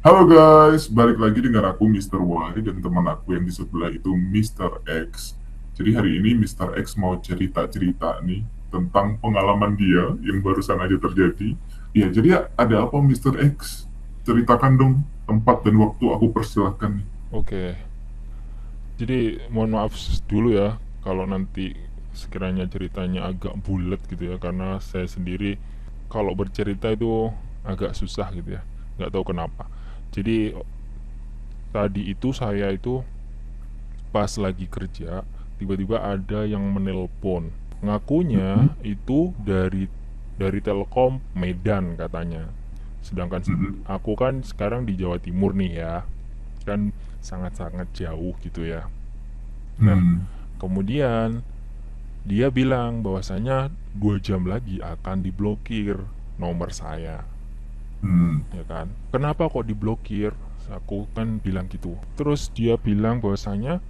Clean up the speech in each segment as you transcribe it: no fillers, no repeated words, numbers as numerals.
Halo guys, balik lagi dengan aku Mr. Y dan teman aku yang di sebelah itu Mr. X. Jadi hari ini Mr. X mau cerita-cerita nih tentang pengalaman dia yang barusan aja terjadi. Ya, jadi ada apa Mr. X? Ceritakan dong tempat dan waktu, aku persilahkan nih. Oke, jadi mohon maaf dulu ya kalau nanti sekiranya ceritanya agak bulat gitu ya, karena saya sendiri kalau bercerita itu agak susah gitu ya, nggak tahu kenapa. Jadi tadi itu saya itu pas lagi kerja, tiba-tiba ada yang menelpon. Mhm, Ngakunya itu dari Telkom Medan katanya. Sedangkan mhm, aku kan sekarang di Jawa Timur nih ya, kan sangat-sangat jauh gitu ya. Nah, hmm, kemudian dia bilang bahwasanya 2 jam lagi akan diblokir nomor saya, hmm, ya kan? Kenapa kok diblokir? Aku kan bilang gitu. Terus dia bilang bahwasanya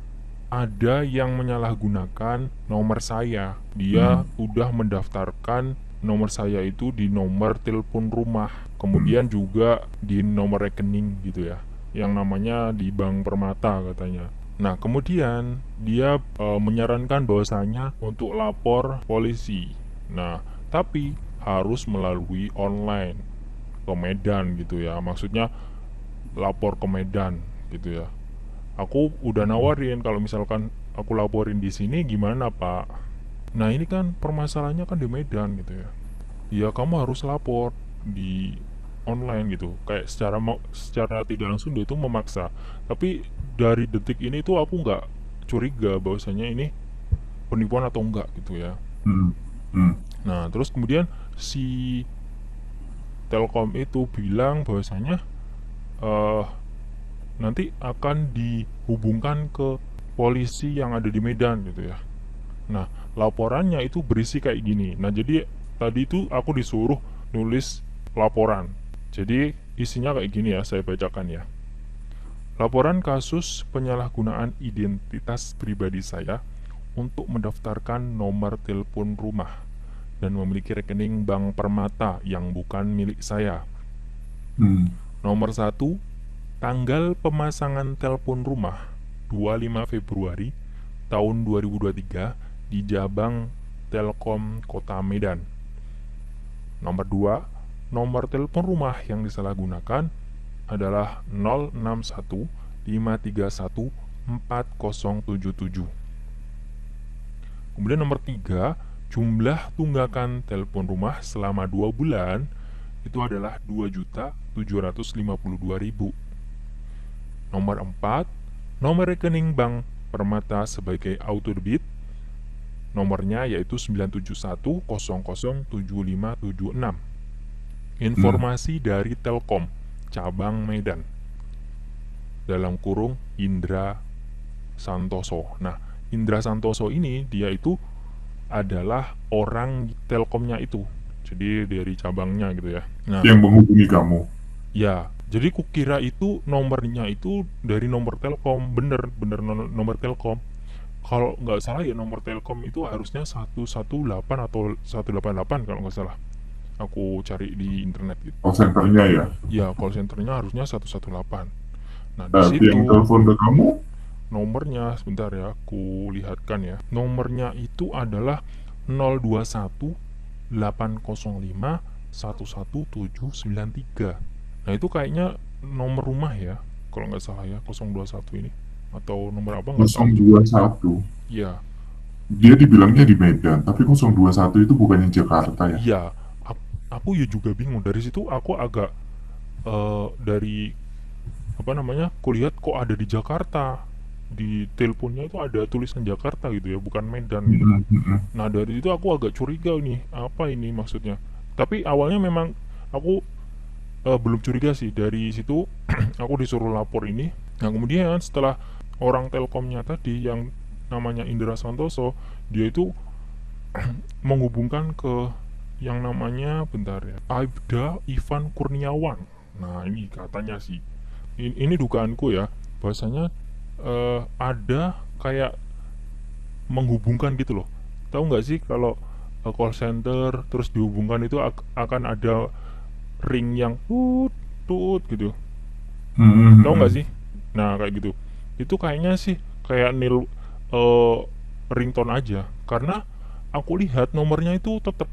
ada yang menyalahgunakan nomor saya. Dia hmm, udah mendaftarkan nomor saya itu di nomor telepon rumah, hmm, kemudian juga di nomor rekening gitu ya, yang namanya di Bank Permata katanya. Nah, kemudian dia menyarankan bahwasanya untuk lapor polisi. Nah, tapi harus melalui online ke Medan gitu ya. Maksudnya lapor ke Medan gitu ya. Aku udah nawarin kalau misalkan aku laporin di sini gimana, Pak? Nah, ini kan permasalahannya kan di Medan gitu ya. Ya kamu harus lapor di online gitu. Kayak secara tidak langsung dia itu memaksa. Tapi dari detik ini tuh aku nggak curiga bahwasanya ini penipuan atau enggak gitu ya. hmm, hmm, Nah, terus kemudian si Telkom itu bilang bahwasanya eh nanti akan dihubungkan ke polisi yang ada di Medan gitu ya. Nah, laporannya itu berisi kayak gini. Nah, jadi tadi itu aku disuruh nulis laporan. Jadi isinya kayak gini ya, saya bacakan ya. Laporan kasus penyalahgunaan identitas pribadi saya untuk mendaftarkan nomor telepon rumah dan memiliki rekening bank permata yang bukan milik saya. hmm, Nomor satu, tanggal pemasangan telepon rumah 25 Februari tahun 2023 di Jabang Telkom Kota Medan. Nomor 2, nomor telepon rumah yang disalahgunakan adalah 061 531 4077. Kemudian nomor 3, jumlah tunggakan telepon rumah selama 2 bulan itu adalah 2.752.000. Nomor 4, nomor rekening bank Permata sebagai auto debit. Nomornya yaitu 971007576. hmm. Informasi dari Telkom cabang Medan dalam kurung Indra Santoso. Nah, Indra Santoso ini dia itu adalah orang Telkomnya itu. Jadi dari cabangnya gitu ya. Nah, Yang menghubungi kamu. ya, jadi kukira itu nomornya itu dari nomor Telkom, bener bener nomor Telkom. Kalau nggak salah ya nomor Telkom itu harusnya 118 atau 188 kalau nggak salah. Aku cari di internet gitu. Call centernya ya. Ya, call centernya harusnya 118. Nah, di Tapi yang situ telepon ke kamu. nomornya sebentar ya, aku lihatkan ya. Nomornya itu adalah 021 805 11793. Nah, itu kayaknya nomor rumah ya, kalau nggak salah ya, 021 ini. Atau nomor apa nggak tahu juga. 021. Ya, Dia dibilangnya di Medan, tapi 021 itu bukannya Jakarta ya? iya. Aku ya juga bingung. Dari situ aku agak dari apa namanya, kulihat kok ada di Jakarta, di teleponnya itu ada tulisan Jakarta gitu ya, bukan Medan gitu. Mhm, mhm. Nah, dari itu aku agak curiga nih, apa ini maksudnya. Tapi awalnya memang aku belum curiga sih. Dari situ aku disuruh lapor ini. Nah, kemudian setelah orang Telkomnya tadi yang namanya Indra Santoso, dia itu menghubungkan ke yang namanya, bentar ya, Aibda Ivan Kurniawan. Nah, ini katanya sih, ini dugaanku ya, bahwasanya ada kayak menghubungkan gitu loh. Tahu nggak sih kalau call center terus dihubungkan itu akan ada ring yang tut tut gitu. Tahu nggak Hmm. sih? Nah kayak gitu. Itu kayaknya sih kayak eh, ringtone aja. Karena aku lihat nomornya itu tetap.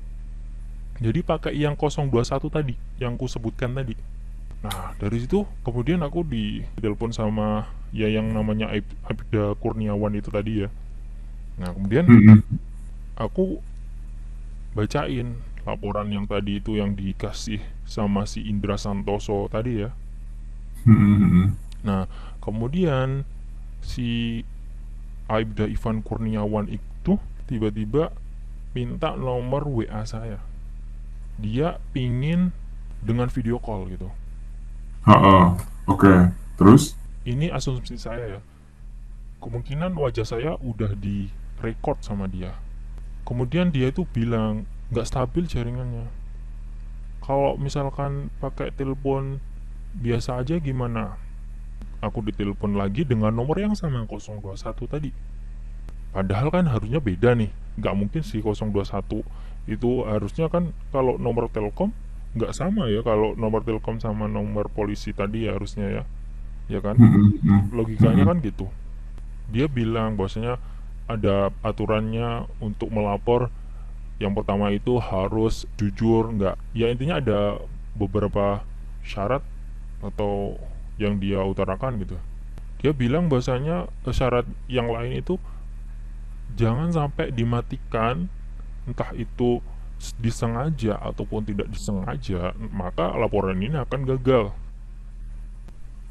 Jadi pakai yang 021 tadi, yang ku sebutkan tadi. Nah dari situ kemudian aku ditelepon sama ya yang namanya Aibda Kurniawan itu tadi ya. Nah kemudian Hmm. aku bacain laporan yang tadi itu yang dikasih sama si Indra Santoso tadi ya. Hmm. Nah kemudian si Aibda Ivan Kurniawan itu tiba-tiba minta nomor WA saya. Dia pingin dengan video call gitu. Oke. Terus? Ini asumsi saya ya. Kemungkinan wajah saya udah di record sama dia. Kemudian dia itu bilang nggak stabil jaringannya. Kalau misalkan pakai telepon biasa aja gimana? Aku ditelepon lagi dengan nomor yang sama 021 tadi. Padahal kan harusnya beda nih. Nggak mungkin sih 021 itu harusnya kan kalau nomor Telkom nggak sama ya, kalau nomor Telkom sama nomor polisi tadi ya harusnya ya. Ya kan? Logikanya Hmm. kan gitu. Dia bilang bahwasanya ada aturannya untuk melapor. Yang pertama itu harus jujur, nggak ya intinya ada beberapa syarat atau yang dia utarakan gitu. Dia bilang bahwasanya syarat yang lain itu jangan sampai dimatikan, entah itu disengaja ataupun tidak disengaja, maka laporan ini akan gagal.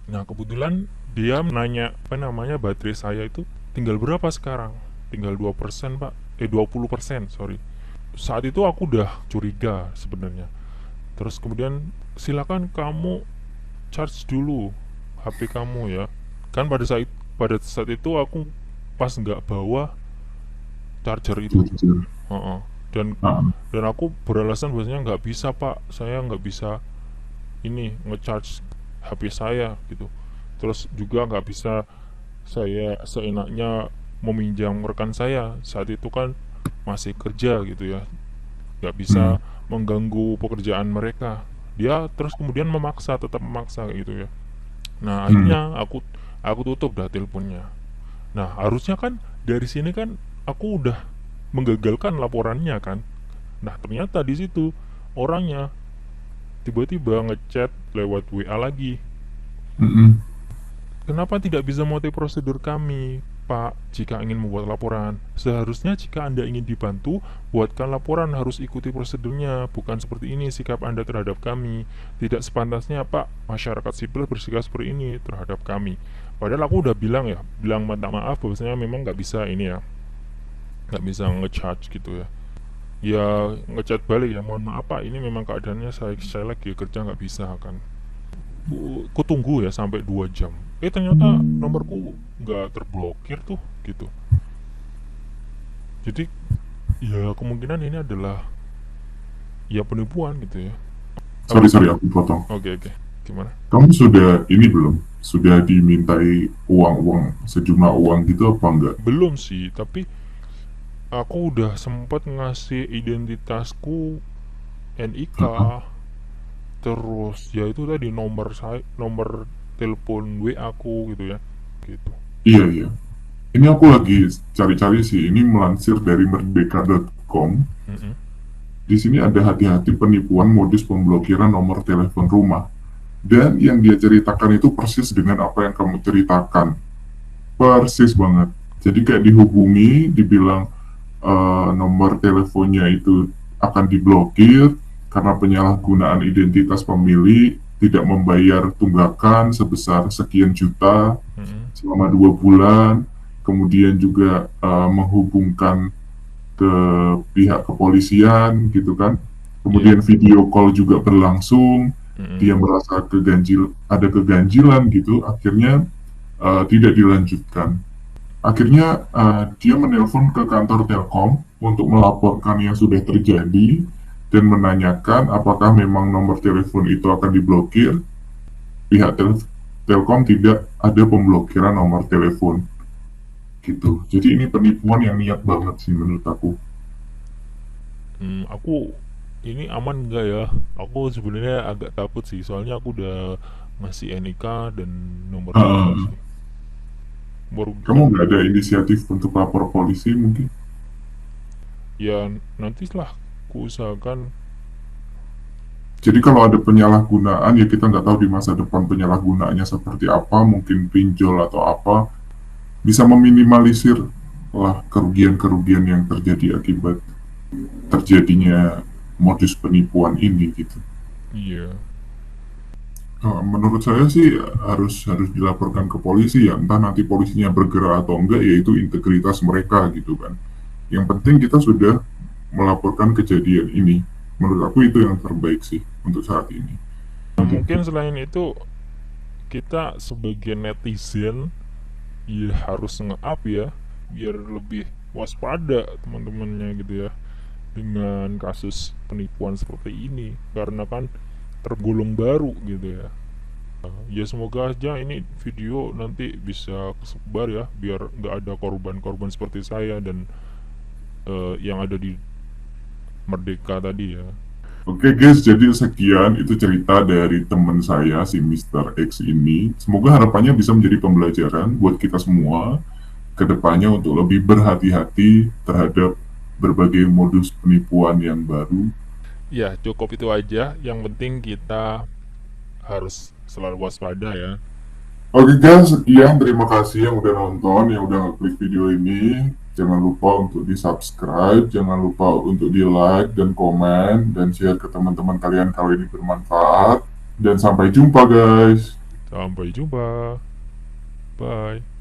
Nah kebetulan dia menanya apa namanya baterai saya itu tinggal berapa sekarang, tinggal 2% pak, 20% sorry. Saat itu aku udah curiga sebenarnya. Terus kemudian silakan kamu charge dulu HP kamu ya. Kan pada saat itu aku pas nggak bawa charger itu. Jujur. Heeh. dan Ah. dan aku beralasan bahwasanya nggak bisa pak, saya nggak bisa ini ngecharge HP saya gitu. Terus juga nggak bisa saya seenaknya meminjam rekan saya saat itu kan masih kerja gitu ya, nggak Hmm. bisa mengganggu pekerjaan mereka. Dia terus kemudian memaksa, tetap memaksa gitu ya. Nah Hmm. akhirnya aku tutup dah teleponnya. Nah harusnya kan dari sini kan aku udah menggagalkan laporannya kan. Nah ternyata di situ orangnya tiba-tiba ngechat lewat WA lagi. Hmm. Kenapa tidak bisa mengikuti prosedur kami, Pak, jika ingin membuat laporan? Seharusnya jika Anda ingin dibantu, buatkan laporan harus ikuti prosedurnya. Bukan seperti ini sikap Anda terhadap kami. Tidak sepantasnya, Pak, masyarakat sipil bersikap seperti ini terhadap kami. Padahal aku udah bilang ya, bilang minta maaf bahwasanya memang nggak bisa ini ya, nggak bisa ngecharge gitu ya. Ya ngechat balik ya, mohon maaf Pak, ini memang keadaannya saya lagi kerja nggak bisa kan. Ku tunggu ya sampai 2 jam. Ternyata nomorku nggak terblokir tuh gitu. Jadi ya kemungkinan ini adalah ya penipuan gitu ya. Sorry, Apa? sorry, aku potong. Oke oke. Gimana? Kamu sudah ini belum? Sudah dimintai uang-uang, sejumlah uang gitu apa enggak? Belum sih, tapi aku udah sempat ngasih identitasku, NIK, Heeh. terus ya itu tadi nomor saya, nomor telepon WA aku gitu ya. Gitu. Iya, iya. Ini aku lagi cari-cari sih. Ini melansir dari merdeka.com. Mm-mm. Di sini ada hati-hati penipuan modus pemblokiran nomor telepon rumah. Dan yang dia ceritakan itu persis dengan apa yang kamu ceritakan. Persis banget. Jadi kayak dihubungi, dibilang nomor teleponnya itu akan diblokir karena penyalahgunaan identitas pemilik, tidak membayar tunggakan sebesar sekian juta Mm-mm. selama 2 bulan, kemudian juga menghubungkan ke pihak kepolisian gitu kan, Iya. kemudian video call juga berlangsung, Mm-mm. dia merasa ada keganjilan gitu, akhirnya tidak dilanjutkan. Akhirnya dia menelpon ke kantor Telkom untuk melaporkan yang sudah terjadi dan menanyakan apakah memang nomor telepon itu akan diblokir. Pihak Telkom tidak ada pemblokiran nomor telepon gitu. Jadi ini penipuan yang niat banget sih menurut aku. Aku ini aman enggak ya? Aku sebenarnya agak takut sih, soalnya aku udah ngasih NIK dan nomor telepon Ah, sih. kamu Merugikan. nggak ada inisiatif untuk lapor polisi mungkin? Ya nantilah ku usahakan. Jadi kalau ada penyalahgunaan ya kita nggak tahu di masa depan penyalahgunaannya seperti apa, mungkin pinjol atau apa, bisa meminimalisir lah kerugian-kerugian yang terjadi akibat terjadinya modus penipuan ini gitu. Iya. Menurut saya sih harus harus dilaporkan ke polisi ya, entah nanti polisinya bergerak atau enggak, yaitu integritas mereka gitu kan. Yang penting kita sudah melaporkan kejadian ini. Menurut aku itu yang terbaik sih untuk saat ini. Nah, mungkin selain itu kita sebagai netizen ya harus nge-up ya, biar lebih waspada teman-temannya gitu ya dengan kasus penipuan seperti ini, karena kan tergolong baru gitu ya. Ya semoga aja ini video nanti bisa kesebar ya, biar nggak ada korban-korban seperti saya dan yang ada di Merdeka tadi ya. Oke guys, jadi sekian itu cerita dari teman saya si Mister X ini. Semoga harapannya bisa menjadi pembelajaran buat kita semua ke depannya untuk lebih berhati-hati terhadap berbagai modus penipuan yang baru. Ya cukup itu aja, yang penting kita harus selalu waspada ya. Oke guys, sekian terima kasih yang udah nonton, yang udah ngeklik video ini. Jangan lupa untuk di subscribe, jangan lupa untuk di like dan komen dan share ke teman-teman kalian kalau ini bermanfaat. Dan sampai jumpa guys. Sampai jumpa, bye.